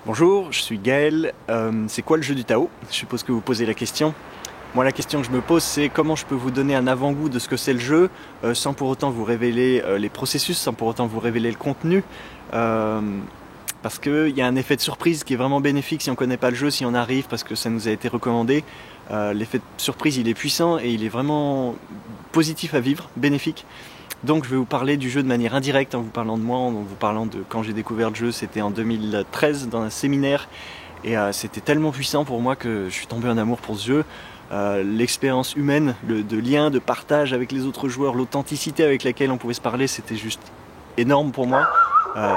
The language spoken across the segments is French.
Bonjour, je suis Gaël. C'est quoi le jeu du Tao? Je suppose que vous posez la question. Moi, la question que je me pose, c'est comment je peux vous donner un avant-goût de ce que c'est le jeu, sans pour autant vous révéler les processus, sans pour autant vous révéler le contenu. Parce qu'il y a un effet de surprise qui est vraiment bénéfique si on ne connaît pas le jeu, si on arrive, parce que ça nous a été recommandé. L'effet de surprise, il est puissant et il est vraiment positif à vivre, bénéfique. Donc je vais vous parler du jeu de manière indirecte en vous parlant de moi, en vous parlant de quand j'ai découvert le jeu, c'était en 2013 dans un séminaire et c'était tellement puissant pour moi que je suis tombé en amour pour ce jeu. L'expérience humaine, de lien, de partage avec les autres joueurs, l'authenticité avec laquelle on pouvait se parler, c'était juste énorme pour moi.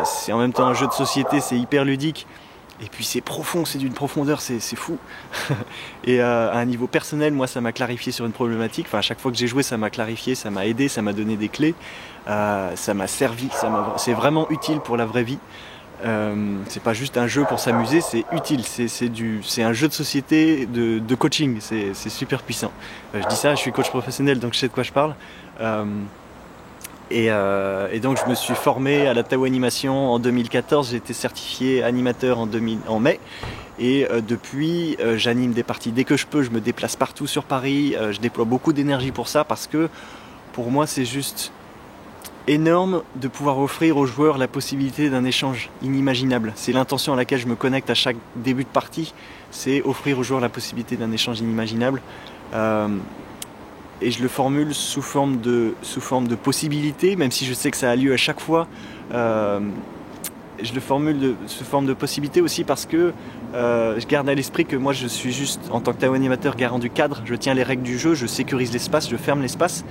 C'est en même temps un jeu de société, c'est hyper ludique. Et puis c'est profond, c'est d'une profondeur, c'est fou. Et à un niveau personnel, moi ça m'a clarifié sur une problématique. Enfin, à chaque fois que j'ai joué, ça m'a clarifié, ça m'a aidé, ça m'a donné des clés. Ça m'a servi, c'est vraiment utile pour la vraie vie. C'est pas juste un jeu pour s'amuser, c'est utile. C'est un jeu de société, de coaching. C'est super puissant. Je dis ça, je suis coach professionnel, donc je sais de quoi je parle. Et donc je me suis formé à la Tao Animation en 2014, j'ai été certifié animateur en mai et depuis j'anime des parties dès que je peux, je me déplace partout sur Paris, je déploie beaucoup d'énergie pour ça parce que pour moi c'est juste énorme de pouvoir offrir aux joueurs la possibilité d'un échange inimaginable. C'est l'intention à laquelle je me connecte à chaque début de partie, c'est offrir aux joueurs la possibilité d'un échange inimaginable. Et je le formule sous forme de possibilité, même si je sais que ça a lieu à chaque fois. Je le formule sous forme de possibilité aussi parce que je garde à l'esprit que moi je suis juste, en tant que Tao animateur, garant du cadre. Je tiens les règles du jeu, je sécurise l'espace, je ferme l'espace.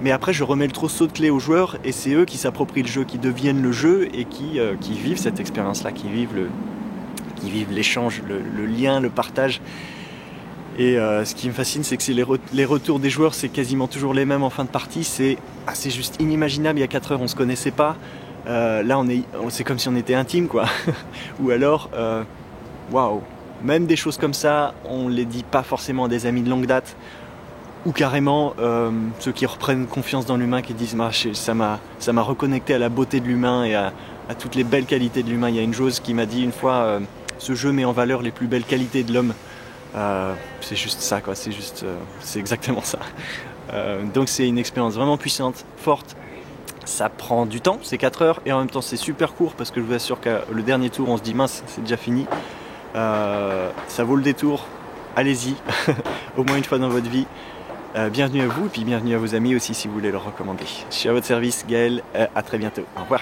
Mais après je remets le trousseau de clés aux joueurs et c'est eux qui s'approprient le jeu, qui deviennent le jeu et qui vivent cette expérience-là, qui vivent l'échange, le lien, le partage. Et ce qui me fascine, c'est que les retours des joueurs, c'est quasiment toujours les mêmes en fin de partie. C'est juste inimaginable, il y a 4 heures, on se connaissait pas. Là, c'est comme si on était intime, quoi. Ou alors, waouh, même des choses comme ça, on les dit pas forcément à des amis de longue date. Ou carrément, ceux qui reprennent confiance dans l'humain, qui disent ça m'a reconnecté à la beauté de l'humain et à toutes les belles qualités de l'humain. Il y a une chose qui m'a dit une fois, ce jeu met en valeur les plus belles qualités de l'homme. C'est juste ça, quoi. C'est exactement ça. Donc c'est une expérience vraiment puissante, forte. Ça prend du temps, c'est 4 heures, et en même temps c'est super court parce que je vous assure que le dernier tour on se dit mince, c'est déjà fini. Ça vaut le détour, allez-y, au moins une fois dans votre vie. Bienvenue à vous, et puis bienvenue à vos amis aussi si vous voulez leur recommander. Je suis à votre service, Gaël, à très bientôt. Au revoir.